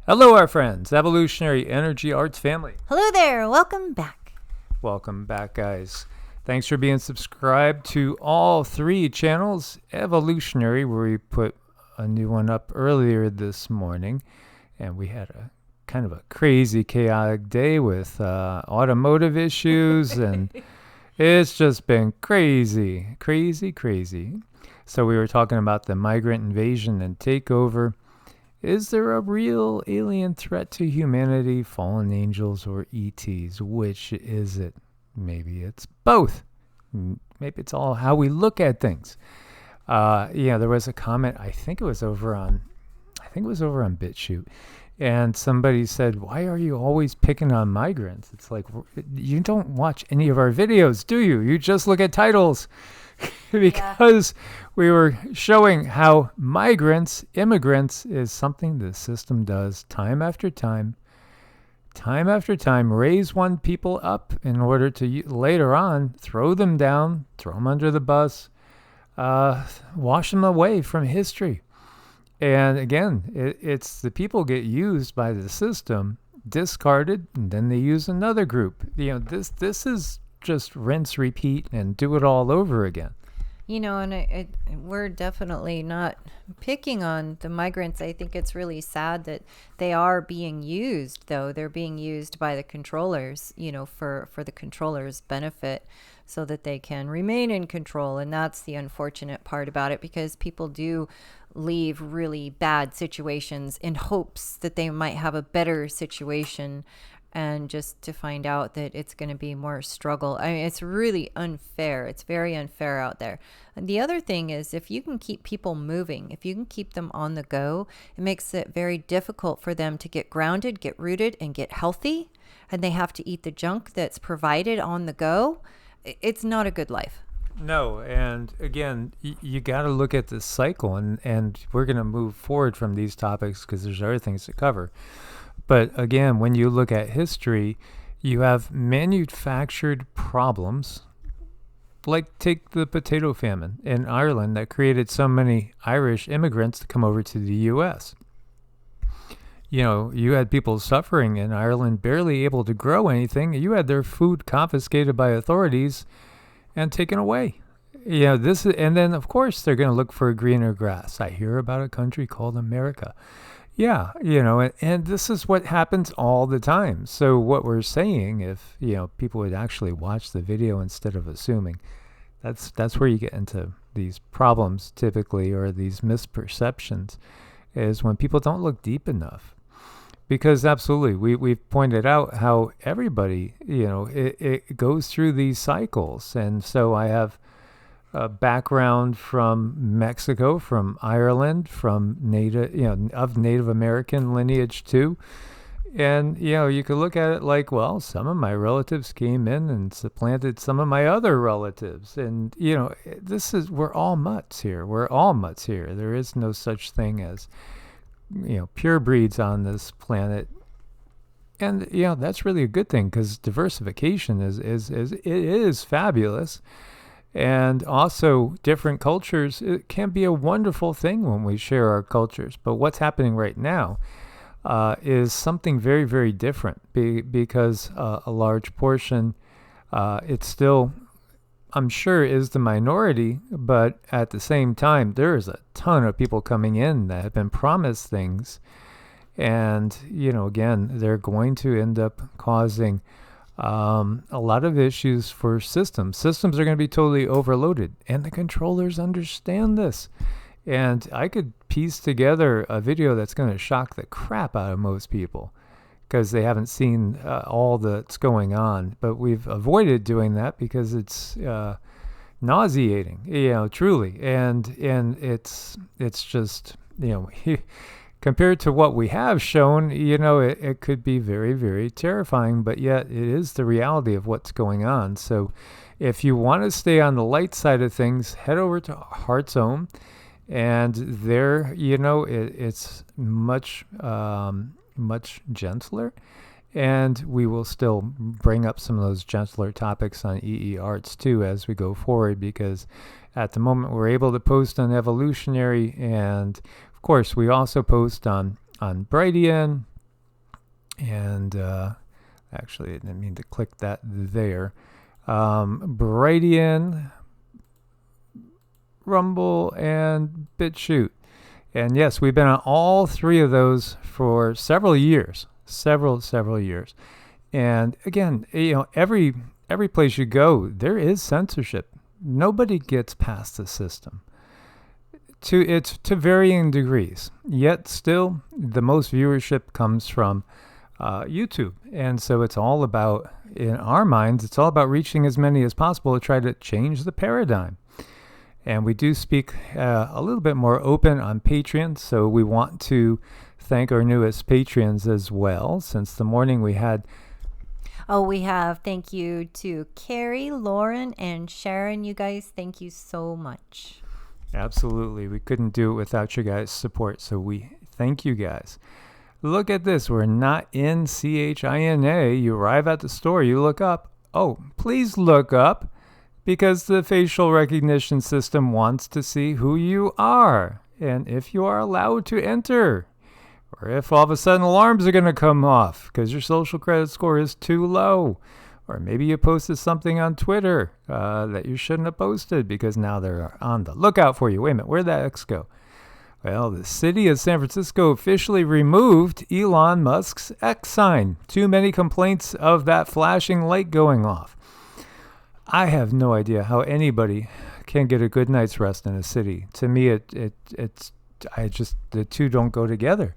Hello, our friends, Evolutionary Energy Arts family. Hello there, welcome back. Welcome back, guys. Thanks for being subscribed to all three channels. Evolutionary, where we put a new one up earlier this morning, and we had a kind of a crazy, chaotic day with automotive issues, and it's just been crazy. So we were talking about the migrant invasion and takeover. Is there a real alien threat to humanity, fallen angels, or ETs? Which is it? Maybe it's both. Maybe it's all how we look at things. There was a comment. I think it was over on Bitchute, and somebody said, "Why are you always picking on migrants?" It's like, you don't watch any of our videos, do you? You just look at titles. Because we were showing how immigrants is something the system does time after time, raise one people up in order to later on throw them down, throw them under the bus, wash them away from history. And again, it's the people get used by the system, discarded, and then they use another group. This is just rinse, repeat, and do it all over again. And we're definitely not picking on the migrants. I think it's really sad that they are being used, though. They're being used by the controllers, for the controllers' benefit so that they can remain in control. And that's the unfortunate part about it, because people do leave really bad situations in hopes that they might have a better situation, and just to find out that it's going to be more struggle. I mean, it's really unfair. It's very unfair out there. And the other thing is, if you can keep people moving, if you can keep them on the go, it makes it very difficult for them to get grounded, get rooted, and get healthy. And they have to eat the junk that's provided on the go. It's not a good life. No, and again, you got to look at this cycle, and we're going to move forward from these topics because there's other things to cover. But again, when you look at history, you have manufactured problems, like take the potato famine in Ireland that created so many Irish immigrants to come over to the U.S. You had people suffering in Ireland, barely able to grow anything. You had their food confiscated by authorities and taken away. And then of course they're going to look for greener grass. I hear about a country called America. Yeah, and this is what happens all the time. So what we're saying, if people would actually watch the video instead of assuming, that's where you get into these problems typically, or these misperceptions, is when people don't look deep enough. Because absolutely, we've pointed out how everybody, it goes through these cycles. And so I have a background from Mexico, from Ireland, from Native American lineage too. And, you could look at it like, well, some of my relatives came in and supplanted some of my other relatives. And, we're all mutts here. There is no such thing as, pure breeds on this planet. And, that's really a good thing, because diversification is fabulous. And also different cultures, it can be a wonderful thing when we share our cultures. But what's happening right now is something very, very different, because a large portion, it's still, I'm sure, is the minority. But at the same time, there is a ton of people coming in that have been promised things. And, again, they're going to end up causing a lot of issues for systems. Systems are going to be totally overloaded, and the controllers understand this. And I could piece together a video that's going to shock the crap out of most people, because they haven't seen all that's going on. But we've avoided doing that because it's nauseating, truly. And it's just, compared to what we have shown, it could be very, very terrifying, but yet it is the reality of what's going on. So if you want to stay on the light side of things, head over to Heart's Own, and there, it's much gentler, and we will still bring up some of those gentler topics on EEARTS too as we go forward, because at the moment we're able to post on Evolutionary, and of course we also post on Brighteon, And actually, I didn't mean to click that there. Brighteon, Rumble, and Bitchute. And yes, we've been on all three of those for several years. Several years. And again, every place you go, there is censorship. Nobody gets past the system. To varying degrees. Yet still, the most viewership comes from YouTube. And so it's all about, in our minds, it's all about reaching as many as possible to try to change the paradigm. And we do speak a little bit more open on Patreon, so we want to thank our newest patrons as well. Since the morning we had... we have thank you to Carrie, Lauren, and Sharon. You guys, thank you so much. Absolutely. We couldn't do it without your guys' support, so we thank you guys. Look at this. We're not in CHINA. You arrive at the store, you look up. Oh, please look up, because the facial recognition system wants to see who you are and if you are allowed to enter, or if all of a sudden alarms are going to come off because your social credit score is too low, or maybe you posted something on Twitter that you shouldn't have posted because now they're on the lookout for you. Wait a minute, where'd that X go? Well, the city of San Francisco officially removed Elon Musk's X sign. Too many complaints of that flashing light going off. I have no idea how anybody can get a good night's rest in a city. To me, it's the two don't go together.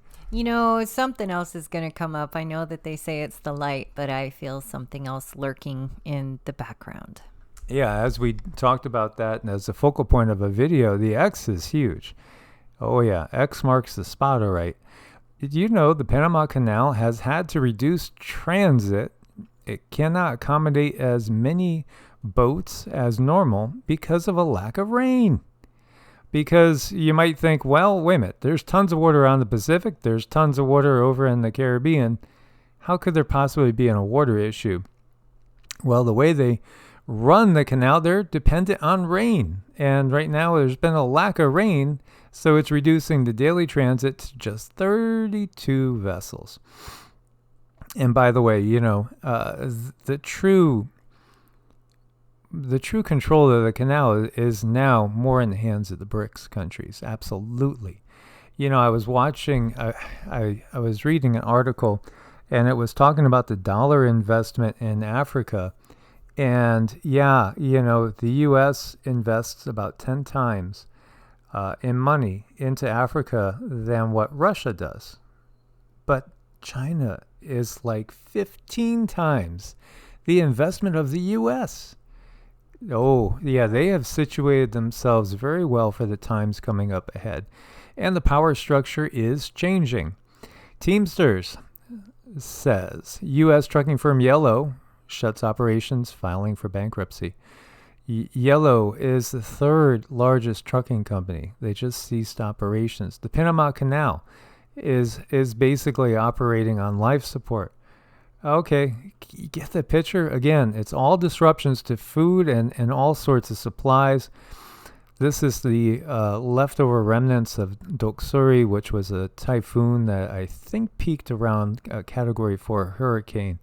Something else is going to come up. I know that they say it's the light, but I feel something else lurking in the background. Yeah, as we talked about that, and as the focal point of a video, the X is huge. Oh yeah, X marks the spot, all right. Did you know the Panama Canal has had to reduce transit? It cannot accommodate as many boats as normal because of a lack of rain. Because you might think, well, wait a minute, there's tons of water around the Pacific, there's tons of water over in the Caribbean. How could there possibly be a water issue? Well, the way they run the canal, they're dependent on rain. And right now there's been a lack of rain, so it's reducing the daily transit to just 32 vessels. And by the way, the true control of the canal is now more in the hands of the Brics countries. Absolutely. I was watching, I was reading an article, and it was talking about the dollar investment in Africa. And yeah, the U.S. invests about 10 times in money into Africa than what Russia does. But China is like 15 times the investment of the U.S. Oh, yeah, they have situated themselves very well for the times coming up ahead. And the power structure is changing. Teamsters says U.S. trucking firm Yellow shuts operations, filing for bankruptcy. Yellow is the third largest trucking company. They just ceased operations. The Panama Canal is basically operating on life support. Okay, you get the picture? Again, it's all disruptions to food and all sorts of supplies. This is the leftover remnants of Doksuri, which was a typhoon that I think peaked around Category 4 hurricane.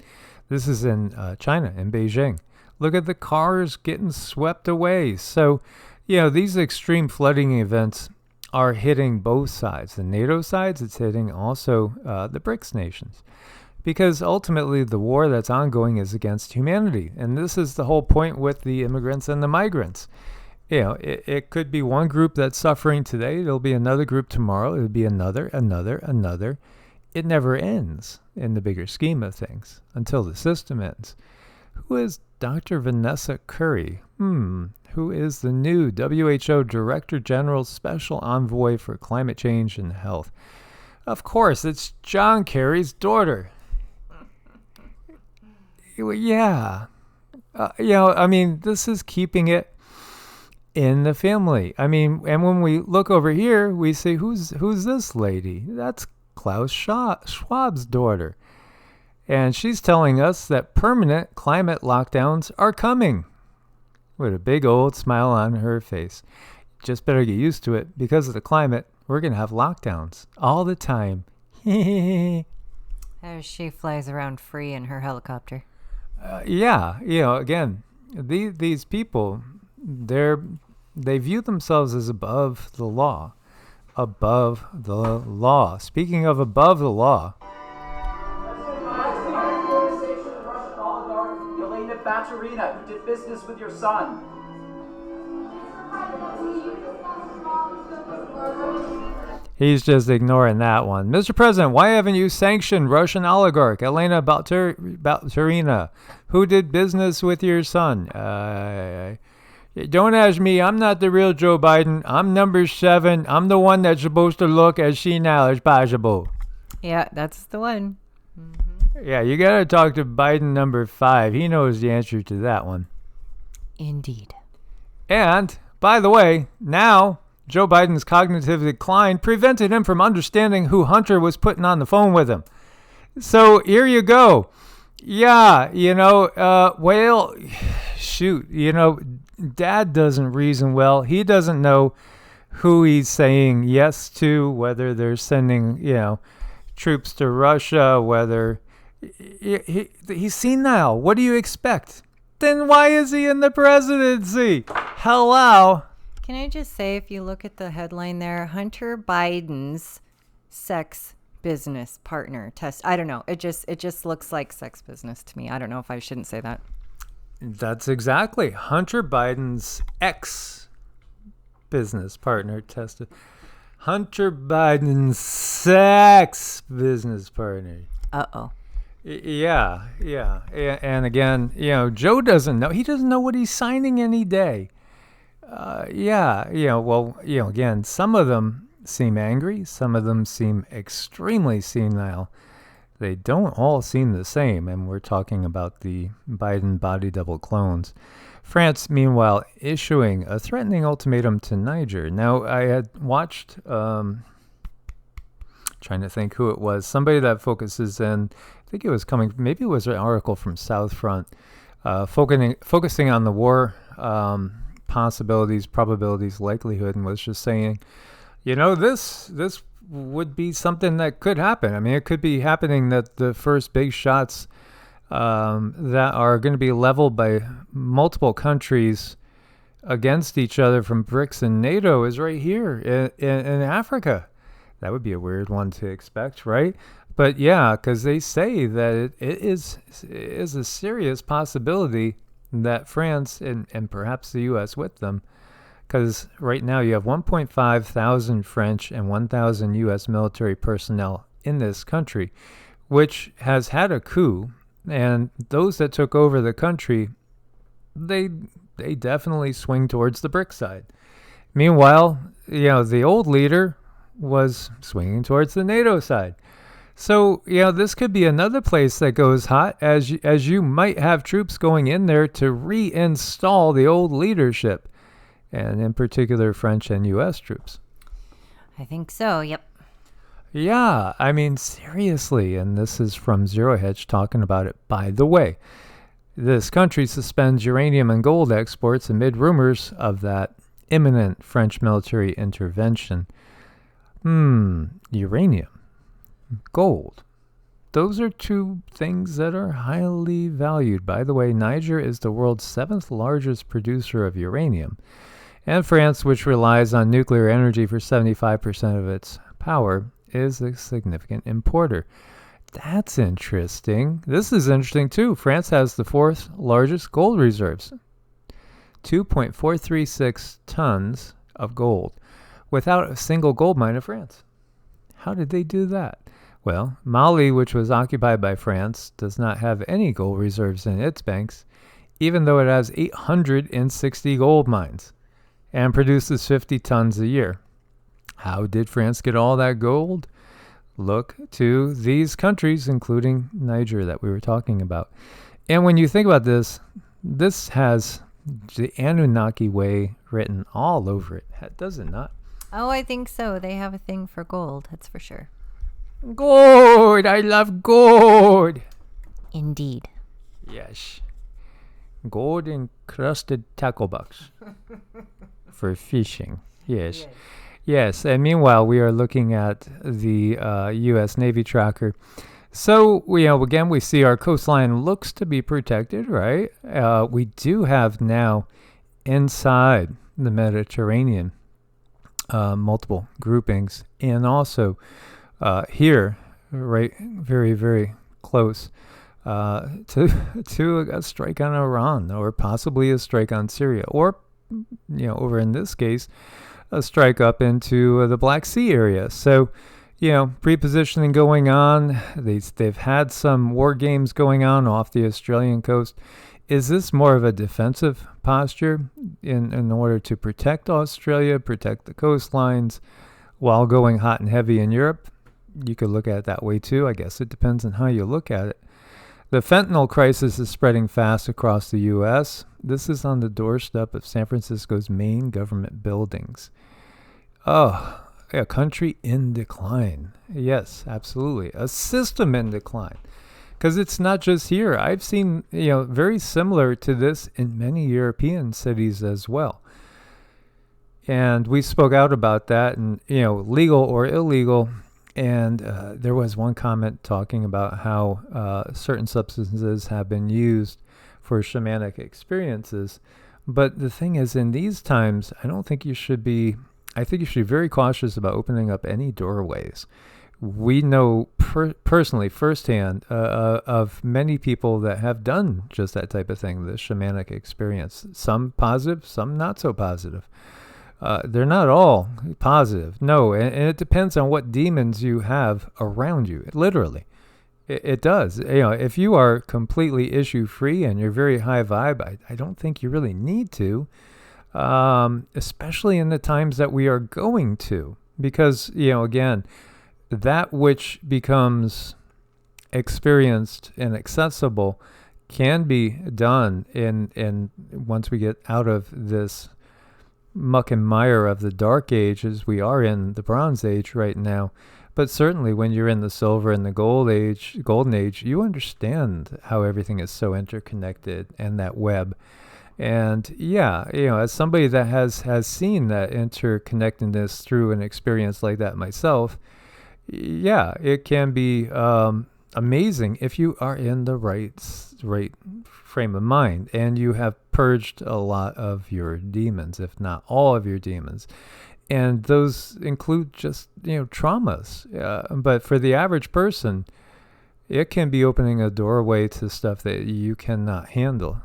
This is in China, in Beijing. Look at the cars getting swept away. So, these extreme flooding events are hitting both sides. The NATO sides, it's hitting also the Brics nations. Because ultimately the war that's ongoing is against humanity. And this is the whole point with the immigrants and the migrants. It could be one group that's suffering today. It'll be another group tomorrow. It'll be another. It never ends in the bigger scheme of things until the system ends. Who is Dr. Vanessa Curry? Who is the new WHO Director General Special Envoy for Climate Change and Health? Of course, it's John Kerry's daughter. Yeah. This is keeping it in the family. And when we look over here, we say, who's this lady? That's Klaus Schwab's daughter. And she's telling us that permanent climate lockdowns are coming. With a big old smile on her face. Just better get used to it. Because of the climate, we're going to have lockdowns all the time. As she flies around free in her helicopter. Yeah, again, these people, they view themselves as above the law. Above the law. Speaking of above the law. Who did business with your son. He's just ignoring that one. Mr. President, why haven't you sanctioned Russian oligarch Elena Balturina, who did business with your son? Don't ask me. I'm not the real Joe Biden. I'm number 7. I'm the one that's supposed to look as senile as possible. Yeah, that's the one. Yeah, you got to talk to Biden number 5. He knows the answer to that one. Indeed. And, by the way, now Joe Biden's cognitive decline prevented him from understanding who Hunter was putting on the phone with him. So here you go. Yeah, well, shoot, Dad doesn't reason well. He doesn't know who he's saying yes to, whether they're sending, troops to Russia, whether he's senile. What do you expect? Then why is he in the presidency? Hello. Can I just say, if you look at the headline there, Hunter Biden's sex business partner test. I don't know. It just looks like sex business to me. I don't know if I shouldn't say that. That's exactly Hunter Biden's ex-business partner tested. Hunter Biden's sex business partner. Uh-oh. Yeah. And again, Joe doesn't know. He doesn't know what he's signing any day. Again, some of them seem angry. Some of them seem extremely senile. They don't all seem the same, and we're talking about the Biden body double clones. France, meanwhile, issuing a threatening ultimatum to Niger. Now, I had watched, trying to think who it was, somebody that focuses in, I think it was maybe it was an article from South Front, focusing on the war possibilities, probabilities, likelihood, and was just saying, this would be something that could happen. I mean, it could be happening that the first big shots that are going to be leveled by multiple countries against each other from Brics and Nato is right here in Africa. That would be a weird one to expect, right? But yeah, because they say that it is a serious possibility that France and perhaps the U.S. with them, because right now you have 1.5 thousand French and 1,000 U.S. military personnel in this country, which has had a coup, and those that took over the country, they definitely swing towards the BRIC side. Meanwhile, the old leader was swinging towards the NATO side. So, this could be another place that goes hot, as you might have troops going in there to reinstall the old leadership, and in particular French and U.S. troops. I think so, yep. Yeah, I mean, seriously, and this is from Zero Hedge talking about it. By the way, this country suspends uranium and gold exports amid rumors of that imminent French military intervention. Uranium, gold. Those are two things that are highly valued. By the way, Niger is the world's 7th largest producer of uranium. And France, which relies on nuclear energy for 75% of its power, is a significant importer. That's interesting. This is interesting too. France has the 4th largest gold reserves, 2.436 tons of gold, without a single gold mine in France. How did they do that? Well, Mali, which was occupied by France, does not have any gold reserves in its banks, even though it has 860 gold mines and produces 50 tons a year. How did France get all that gold? Look to these countries, including Niger that we were talking about. And when you think about this, this has the Anunnaki way written all over it, does it not? Oh, I think so. They have a thing for gold, that's for sure. Gold! I love gold! Indeed. Yes. Gold encrusted tackle box for fishing. Yes. Yes, and meanwhile, we are looking at the U.S. Navy tracker. So, again, we see our coastline looks to be protected, right? We do have now inside the Mediterranean multiple groupings, and also here, right, very, very close to a strike on Iran, or possibly a strike on Syria, or over in this case, a strike up into the Black Sea area. So, pre-positioning going on. They've had some war games going on off the Australian coast. Is this more of a defensive posture in order to protect Australia, protect the coastlines, while going hot and heavy in Europe? You could look at it that way too. I guess it depends on how you look at it. The fentanyl crisis is spreading fast across the U.S. This is on the doorstep of San Francisco's main government buildings. Oh, a country in decline. Yes, absolutely. A system in decline. Because it's not just here. I've seen, very similar to this in many European cities as well. And we spoke out about that, and, legal or illegal. And there was one comment talking about how certain substances have been used for shamanic experiences. But the thing is, in these times, I think you should be very cautious about opening up any doorways. We know personally, firsthand, of many people that have done just that type of thing, the shamanic experience. Some positive, some not so positive. They're not all positive, no, and it depends on what demons you have around you, literally. It does. If you are completely issue-free and you're very high vibe, I don't think you really need to. Especially in the times that we are going to, because, again, that which becomes experienced and accessible can be done in once we get out of this muck and mire of the dark age, as we are in the Bronze Age right now. But certainly when you're in the silver and the golden age, you understand how everything is so interconnected, and that web. And as somebody that has seen that interconnectedness through an experience like that myself, it can be amazing if you are in the right frame of mind and you have purged a lot of your demons, if not all of your demons. And those include just, traumas. But for the average person, it can be opening a doorway to stuff that you cannot handle.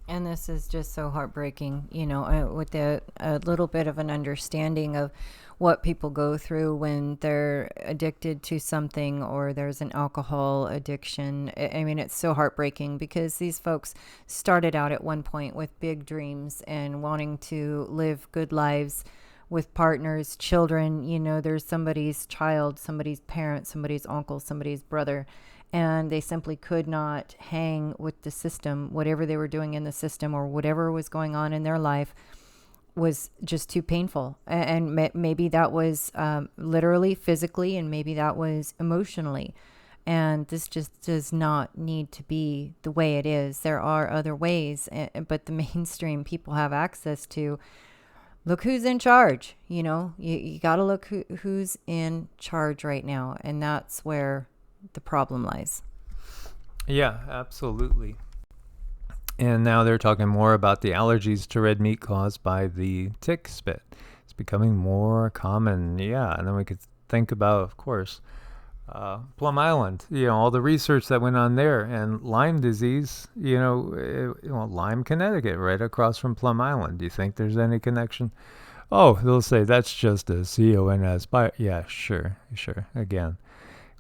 And this is just so heartbreaking, with a little bit of an understanding of what people go through when they're addicted to something, or there's an alcohol addiction. I mean, it's so heartbreaking because these folks started out at one point with big dreams and wanting to live good lives with partners, children. There's somebody's child, somebody's parent, somebody's uncle, somebody's brother. And they simply could not hang with the system. Whatever they were doing in the system, or whatever was going on in their life, was just too painful. And maybe that was literally, physically, and maybe that was emotionally. And this just does not need to be the way it is. There are other ways, but the mainstream people have access to. Look who's in charge. You got to look who's in charge right now. And that's where the problem lies. Yeah, absolutely. And now they're talking more about the allergies to red meat caused by the tick spit. It's becoming more common. Yeah, and then we could think about, of course, Plum Island. All the research that went on there, and Lyme disease. Lyme, Connecticut, right across from Plum Island. Do you think there's any connection? Oh, they'll say that's just a CONS. Yeah, sure. Again,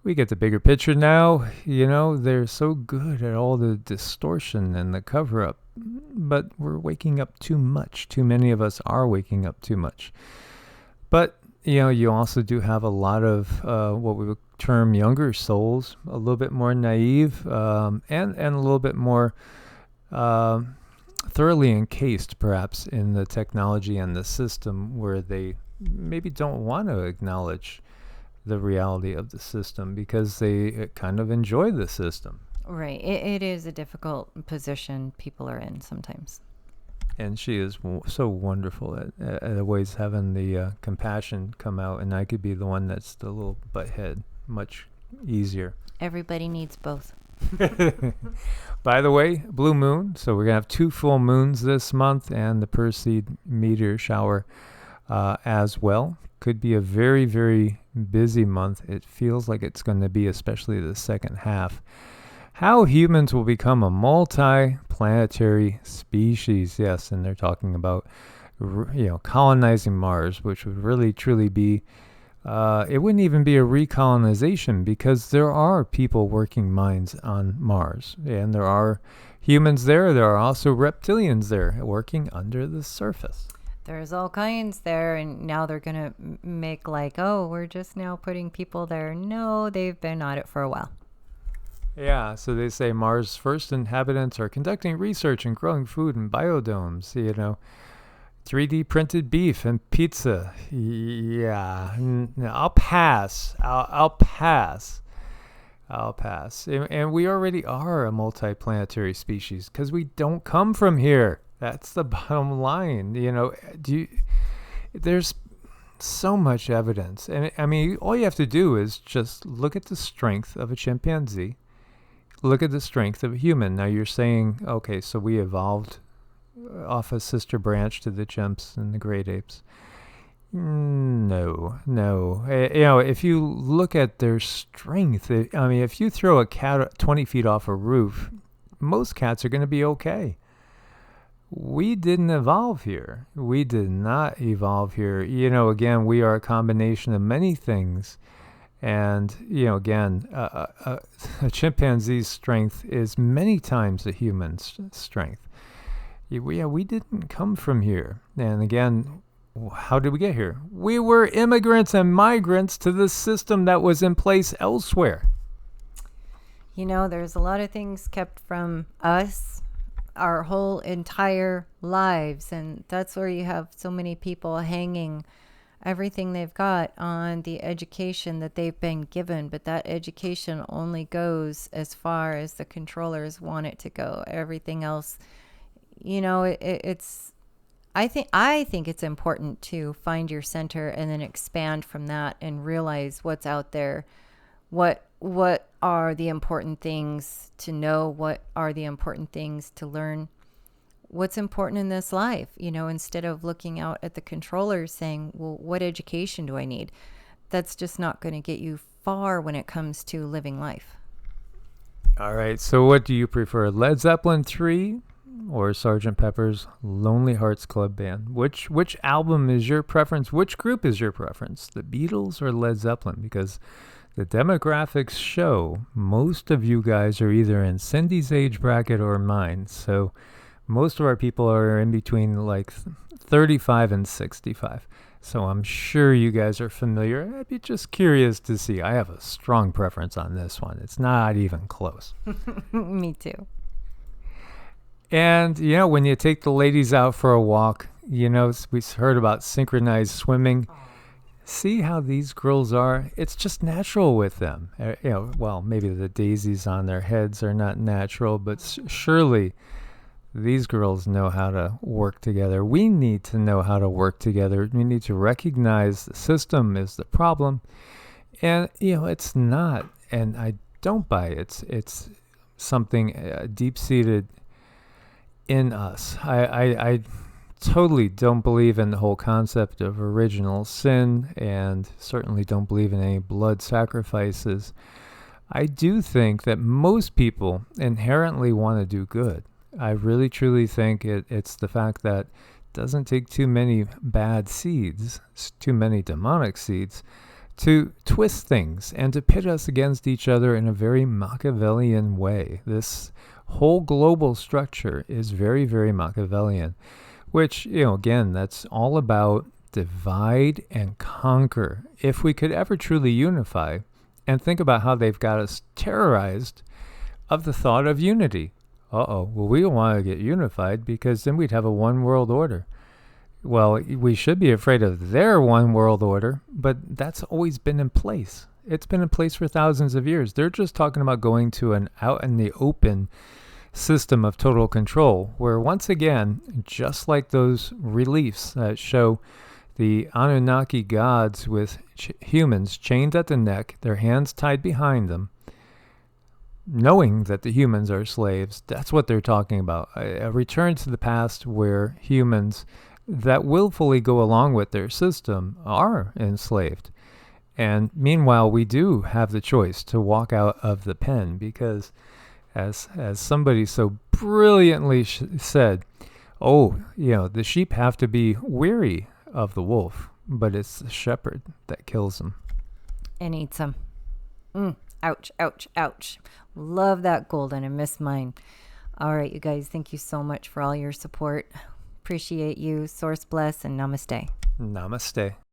we get the bigger picture now. They're so good at all the distortion and the cover-up, but we're waking up too much. Too many of us are waking up too much. But, you also do have a lot of what we would term younger souls, a little bit more naive, and a little bit more thoroughly encased, perhaps, in the technology and the system, where they maybe don't want to acknowledge the reality of the system because they kind of enjoy the system. Right. It is a difficult position people are in sometimes. And she is so wonderful at always having the compassion come out, and I could be the one that's the little butthead much easier. Everybody needs both. By the way, blue moon. So we're going to have 2 full moons this month and the Perseid meteor shower as well. Could be a very, very busy month. It feels like it's going to be, especially the second half. How humans will become a multi-planetary species. Yes, and they're talking about colonizing Mars, which would really, truly be it wouldn't even be a recolonization because there are people working mines on Mars. And there are humans there. There are also reptilians there working under the surface. There's all kinds there. And now they're going to make like, oh, we're just now putting people there. No, they've been on it for a while. Yeah, so they say Mars' first inhabitants are conducting research and growing food in biodomes, 3D printed beef and pizza. Yeah, I'll pass. I'll pass. And we already are a multiplanetary species because we don't come from here. That's the bottom line. There's so much evidence. And I mean, all you have to do is just look at the strength of a chimpanzee. Look at the strength of a human. Now you're saying, okay, so we evolved off a sister branch to the chimps and the great apes. No. If you look at their strength, if you throw a cat 20 feet off a roof, most cats are going to be okay. We didn't evolve here. We did not evolve here. Again, we are a combination of many things. And, again, a chimpanzee's strength is many times a human's strength. We didn't come from here. And again, how did we get here? We were immigrants and migrants to the system that was in place elsewhere. There's a lot of things kept from us our whole entire lives. And that's where you have so many people hanging everything they've got on the education that they've been given. But that education only goes as far as the controllers want it to go. Everything else, it's I think it's important to find your center and then expand from that and realize what's out there. What are the important things to know? What are the important things to learn? What's important in this life? Instead of looking out at the controllers saying, well, what education do I need? That's just not going to get you far when it comes to living life. All right. So what do you prefer? Led Zeppelin 3 or Sgt. Pepper's Lonely Hearts Club Band? Which album is your preference? Which group is your preference? The Beatles or Led Zeppelin? Because the demographics show most of you guys are either in Cindy's age bracket or mine. So most of our people are in between like 35 and 65. So I'm sure you guys are familiar. I'd be just curious to see. I have a strong preference on this one. It's not even close. Me too. And, when you take the ladies out for a walk, we heard about synchronized swimming. See how these girls are? It's just natural with them. Well, maybe the daisies on their heads are not natural, but surely these girls know how to work together. We need to know how to work together. We need to recognize the system is the problem. And, it's not, and I don't buy it. It's something deep-seated in us. I totally don't believe in the whole concept of original sin and certainly don't believe in any blood sacrifices. I do think that most people inherently want to do good. I really truly think it's the fact that it doesn't take too many bad seeds, too many demonic seeds, to twist things and to pit us against each other in a very Machiavellian way. This whole global structure is very, very Machiavellian, which, again, that's all about divide and conquer. If we could ever truly unify, and think about how they've got us terrorized of the thought of unity. Well, we don't want to get unified because then we'd have a one world order. Well, we should be afraid of their one world order, but that's always been in place. It's been in place for thousands of years. They're just talking about going to an out in the open system of total control, where once again, just like those reliefs that show the Anunnaki gods with humans chained at the neck, their hands tied behind them, knowing that the humans are slaves. That's what they're talking about. A return to the past where humans that willfully go along with their system are enslaved. And meanwhile, we do have the choice to walk out of the pen because, as somebody so brilliantly said, the sheep have to be weary of the wolf, but it's the shepherd that kills them. And eats them. Ouch, ouch, ouch. Love that, Golden. I miss mine. All right, you guys, thank you so much for all your support. Appreciate you. Source bless and namaste. Namaste.